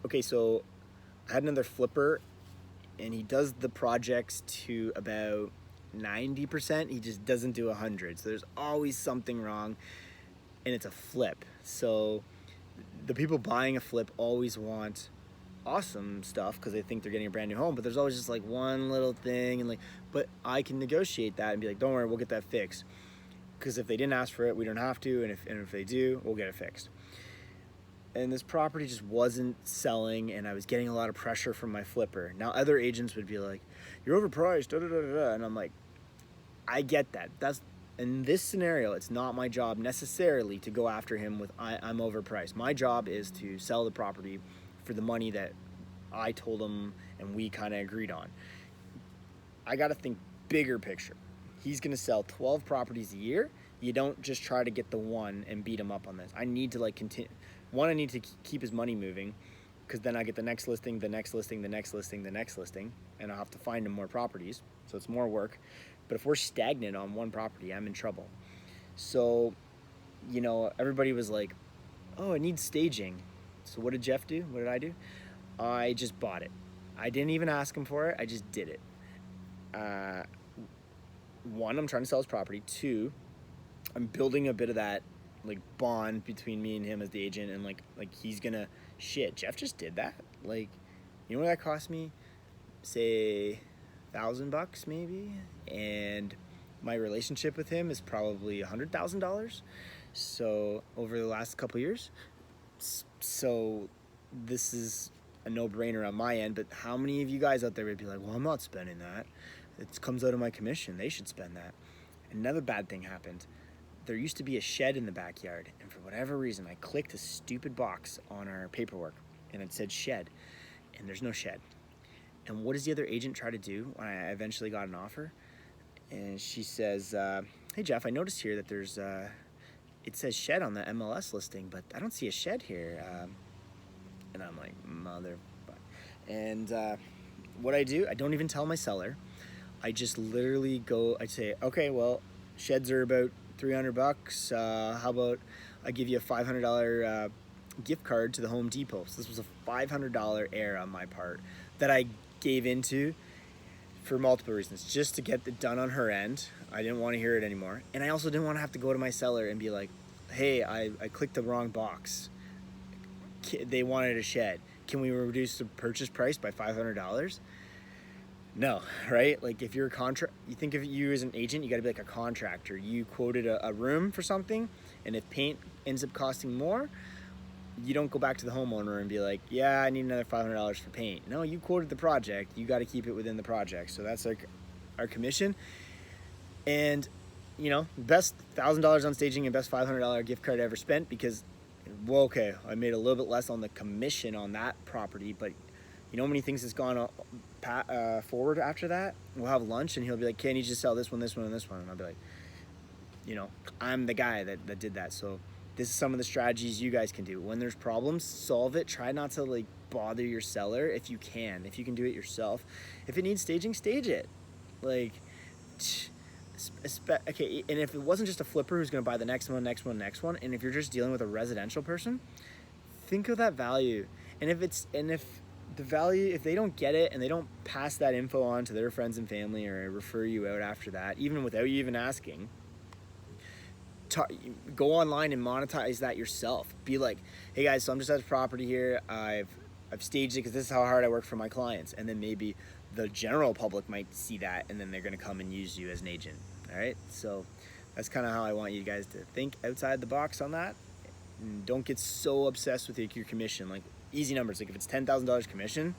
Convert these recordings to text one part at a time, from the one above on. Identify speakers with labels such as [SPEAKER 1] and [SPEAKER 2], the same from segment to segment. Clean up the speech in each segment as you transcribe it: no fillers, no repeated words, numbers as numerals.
[SPEAKER 1] Okay, so I had another flipper, and he does the projects to about 90%. He just doesn't do 100. So there's always something wrong, and it's a flip. So the people buying a flip always want awesome stuff because they think they're getting a brand new home, but there's always just like one little thing, and like, but I can negotiate that and be like, don't worry, we'll get that fixed. Because if they didn't ask for it, we don't have to, and if they do, we'll get it fixed. And this property just wasn't selling, and I was getting a lot of pressure from my flipper. Now other agents would be like, you're overpriced, da da da da, and I'm like, I get that. That's in this scenario, it's not my job necessarily to go after him with I'm overpriced. My job is to sell the property for the money that I told him and we kind of agreed on. I got to think bigger picture. He's going to sell 12 properties a year. You don't just try to get the one and beat him up on this. I need to like continue. One, I need to keep his money moving, because then I get the next listing, the next listing, the next listing, the next listing, and I'll have to find him more properties. So it's more work. But if we're stagnant on one property, I'm in trouble. So, everybody was like, oh, it needs staging. So what did Jeff do? What did I do? I just bought it. I didn't even ask him for it. I just did it. One, I'm trying to sell his property. Two, I'm building a bit of that like bond between me and him as the agent, and like he's gonna shit. Jeff just did that. Like, you know what that cost me? Say $1,000 maybe, and my relationship with him is probably $100,000. So over the last couple years, so this is a no-brainer on my end. But how many of you guys out there would be like, well, I'm not spending that, it comes out of my commission, they should spend that? Another bad thing happened. There used to be a shed in the backyard, and for whatever reason I clicked a stupid box on our paperwork and it said shed, and there's no shed. And what does the other agent try to do when I eventually got an offer? And she says, hey Jeff, I noticed here that there's it says shed on the MLS listing, but I don't see a shed here. And I'm like, mother. And what I do, I don't even tell my seller. I just literally go, I say, okay, well, sheds are about $300. How about I give you a $500 gift card to the Home Depot? So this was a $500 error on my part that I gave into for multiple reasons, just to get it done on her end. I didn't want to hear it anymore. And I also didn't want to have to go to my seller and be like, hey, I clicked the wrong box. They wanted a shed. Can we reduce the purchase price by $500? No, right? Like, if you're a you think of you as an agent, you got to be like a contractor. You quoted a room for something, and if paint ends up costing more, you don't go back to the homeowner and be like, yeah, I need another $500 for paint. No, you quoted the project. You got to keep it within the project. So that's like our commission. And, best $1,000 on staging and best $500 gift card I ever spent, because, well, okay, I made a little bit less on the commission on that property, but you know how many things has gone forward after that? We'll have lunch, and he'll be like, okay, I need you to sell this one, this one, and this one. And I'll be like, I'm the guy that did that. So this is some of the strategies you guys can do. When there's problems, solve it. Try not to like bother your seller if you can. If you can do it yourself. If it needs staging, stage it. Like, okay, and if it wasn't just a flipper who's going to buy the next one, and if you're just dealing with a residential person, think of that value. And if the value, if they don't get it and they don't pass that info on to their friends and family or refer you out after that, even without you even asking, go online and monetize that yourself. Be like, hey guys, so I'm just at a property here. I've staged it because this is how hard I work for my clients. And then maybe the general public might see that, and then they're going to come and use you as an agent. All right. So that's kind of how I want you guys to think outside the box on that. And don't get so obsessed with your commission. Like, easy numbers. Like, if it's $10,000 commission,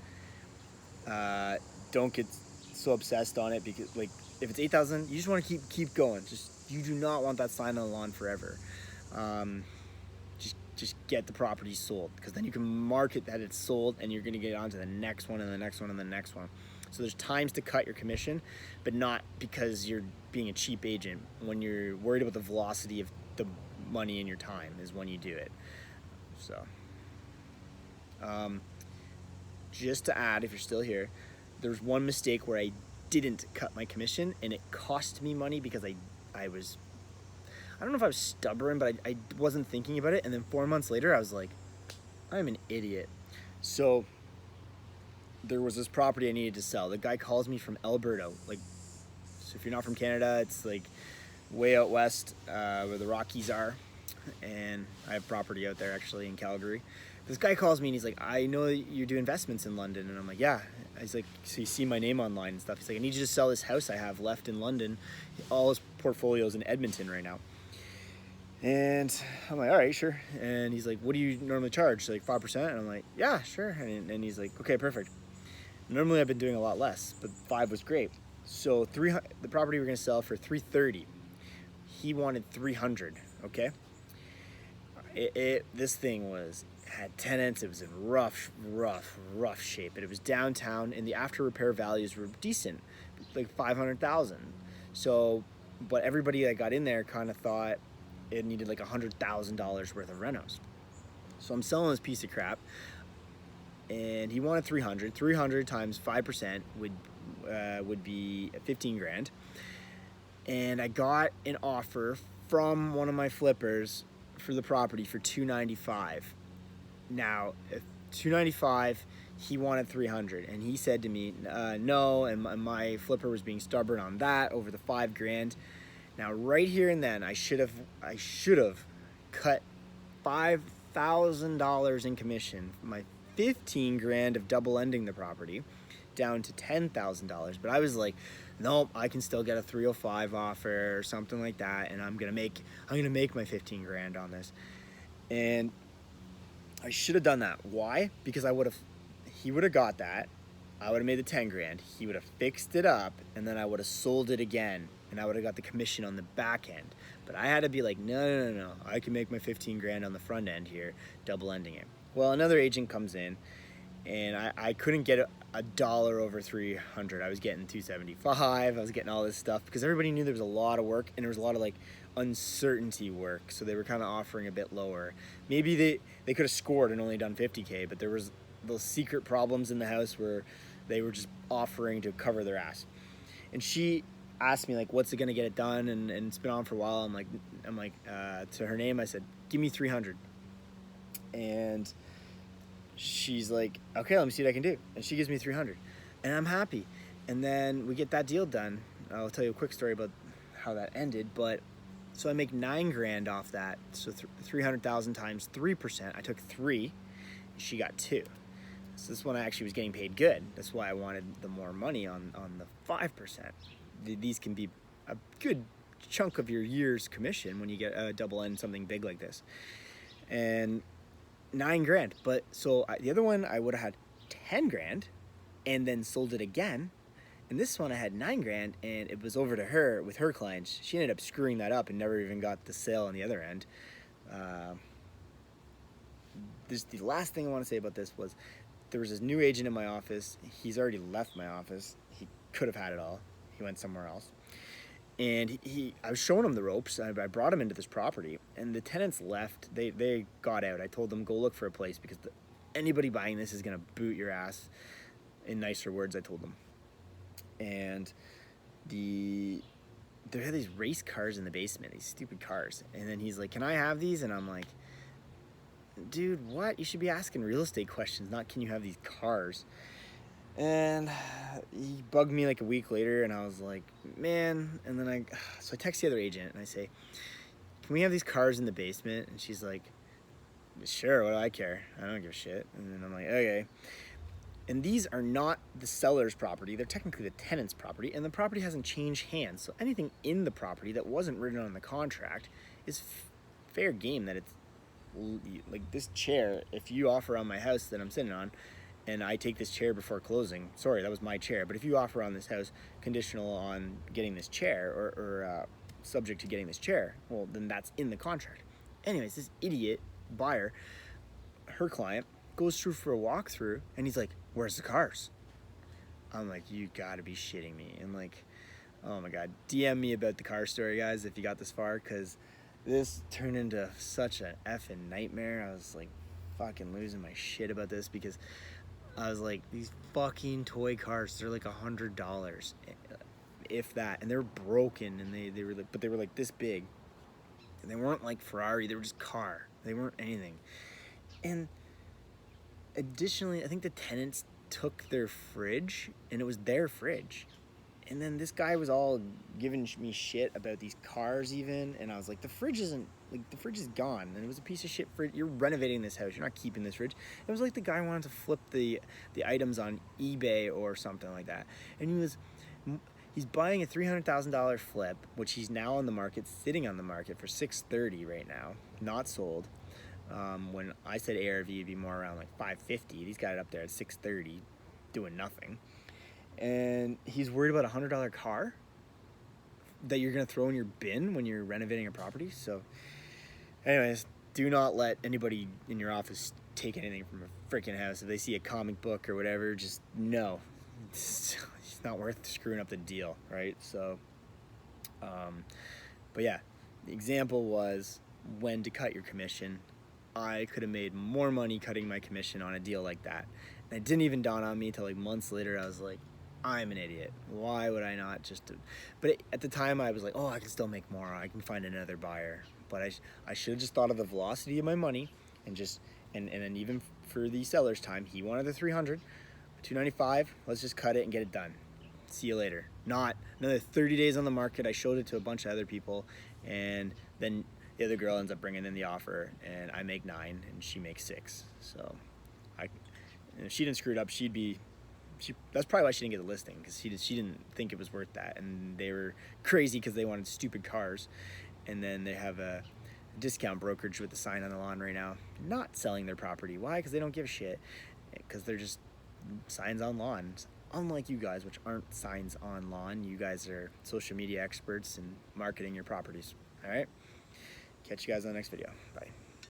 [SPEAKER 1] don't get so obsessed on it, because like if it's 8,000, you just want to keep going. You do not want that sign on the lawn forever. Just get the property sold, because then you can market that it's sold, and you're going to get on to the next one and the next one and the next one. So there's times to cut your commission, but not because you're being a cheap agent. When you're worried about the velocity of the money in your time is when you do it. So just to add, if you're still here, there's one mistake where I didn't cut my commission, and it cost me money because I don't know if I was stubborn, but I wasn't thinking about it. And then 4 months later, I was like, I'm an idiot. So there was this property I needed to sell. The guy calls me from Alberta. Like, so if you're not from Canada, it's like way out west where the Rockies are. And I have property out there actually in Calgary. This guy calls me and he's like, I know you do investments in London. And I'm like, yeah. He's like, so you see my name online and stuff. He's like, I need you to sell this house I have left in London. All his portfolio's in Edmonton right now. And I'm like, all right, sure. And he's like, what do you normally charge? Like 5%? And I'm like, yeah, sure. And he's like, okay, perfect. Normally I've been doing a lot less, but 5 was great. So the property we're gonna sell for 330. He wanted 300. Okay. This thing had tenants. It was in rough shape, but it was downtown, and the after repair values were decent, like 500,000. So, but everybody that got in there kind of thought it needed like $100,000 worth of renos. So I'm selling this piece of crap, and he wanted 300. 300 times 5% would be 15 grand. And I got an offer from one of my flippers for the property for 295. Now, if 295, he wanted 300, and he said to me, no, and my flipper was being stubborn on that over the 5 grand. Now, right here and then, I should have cut $5,000 in commission, my 15 grand of double ending the property, down to $10,000. But I was like, nope, I can still get a 305 offer or something like that, and I'm gonna make my 15 grand on this. And I should have done that. Why? Because he would have got that. I would have made the 10 grand. He would have fixed it up, and then I would have sold it again, and I would have got the commission on the back end. But I had to be like, no. I can make my 15 grand on the front end here, double ending it. Well, another agent comes in, and I couldn't get a dollar over 300. I was getting 275. I was getting all this stuff because everybody knew there was a lot of work, and there was a lot of like uncertainty work, so they were kind of offering a bit lower. Maybe they could have scored and only done 50K, but there was those secret problems in the house where they were just offering to cover their ass. And she asked me like, what's it gonna get it done? And it's been on for a while. I'm like to her name, I said, give me 300. And she's like, okay, let me see what I can do. And she gives me 300, and I'm happy. And then we get that deal done. I'll tell you a quick story about how that ended. But so I make 9 grand off that. So 300,000 times 3%. I took 3. She got 2. So this one I actually was getting paid good. That's why I wanted the more money on the 5%. These can be a good chunk of your year's commission when you get a double end something big like this. And 9 grand. But so the other one I would have had 10 grand and then sold it again. And this one I had 9 grand, and it was over to her with her clients. She ended up screwing that up and never even got the sale on the other end. The last thing I want to say about this was there was this new agent in my office. He's already left my office. He could have had it all. He went somewhere else. And I was showing him the ropes. I brought him into this property, and the tenants left. They got out. I told them, go look for a place because anybody buying this is going to boot your ass. In nicer words, I told them. And there had these race cars in the basement, these stupid cars. And then he's like, can I have these? And I'm like, dude, what? You should be asking real estate questions, not can you have these cars? And he bugged me like a week later, and I was like, man. And then so I text the other agent, and I say, can we have these cars in the basement? And she's like, sure, what do I care? I don't give a shit. And then I'm like, okay. And these are not the seller's property. They're technically the tenant's property, and the property hasn't changed hands. So anything in the property that wasn't written on the contract is fair game. That it's like this chair, if you offer on my house that I'm sitting on, and I take this chair before closing, sorry, that was my chair, but if you offer on this house conditional on getting this chair or subject to getting this chair, well, then that's in the contract. Anyways, this idiot buyer, her client, goes through for a walkthrough, and he's like, where's the cars? I'm like, you gotta be shitting me. And like, oh my God, DM me about the car story, guys, if you got this far, because this turned into such an effing nightmare. I was like fucking losing my shit about this because I was like, these fucking toy cars, they're like $100, if that, and they're broken, and they were like, but they were like this big, and they weren't like Ferrari, they were just car. They weren't anything. And additionally, I think the tenants took their fridge, and it was their fridge. And then this guy was all giving me shit about these cars even, and I was like, the fridge isn't, like, the fridge is gone, and it was a piece of shit fridge. You're renovating this house, you're not keeping this fridge. It was like the guy wanted to flip the items on eBay or something like that. And he's buying a $300,000 flip, which he's now on the market, sitting on the market for $630 right now, not sold. When I said ARV would be more around like $550, he's got it up there at $630, doing nothing. And he's worried about a $100 car that you're gonna throw in your bin when you're renovating a property. So, anyways, do not let anybody in your office take anything from a freaking house. If they see a comic book or whatever, just no, it's not worth screwing up the deal, right? So, but yeah, the example was when to cut your commission. I could have made more money cutting my commission on a deal like that. And it didn't even dawn on me till like months later. I was like, I'm an idiot. Why would I not just... But at the time I was like, oh, I can still make more. I can find another buyer. But I should have just thought of the velocity of my money and just... And then even for the seller's time, he wanted the 300, 295. Let's just cut it and get it done. See you later. Not another 30 days on the market. I showed it to a bunch of other people, and then the other girl ends up bringing in the offer, and I make 9 and she makes 6. So if she didn't screw it up, that's probably why she didn't get the listing, because she didn't think it was worth that, and they were crazy because they wanted stupid cars. And then they have a discount brokerage with the sign on the lawn right now, not selling their property. Why? Because they don't give a shit, because they're just signs on lawns. Unlike you guys, which aren't signs on lawn. You guys are social media experts in marketing your properties. All right, catch you guys on the next video. Bye.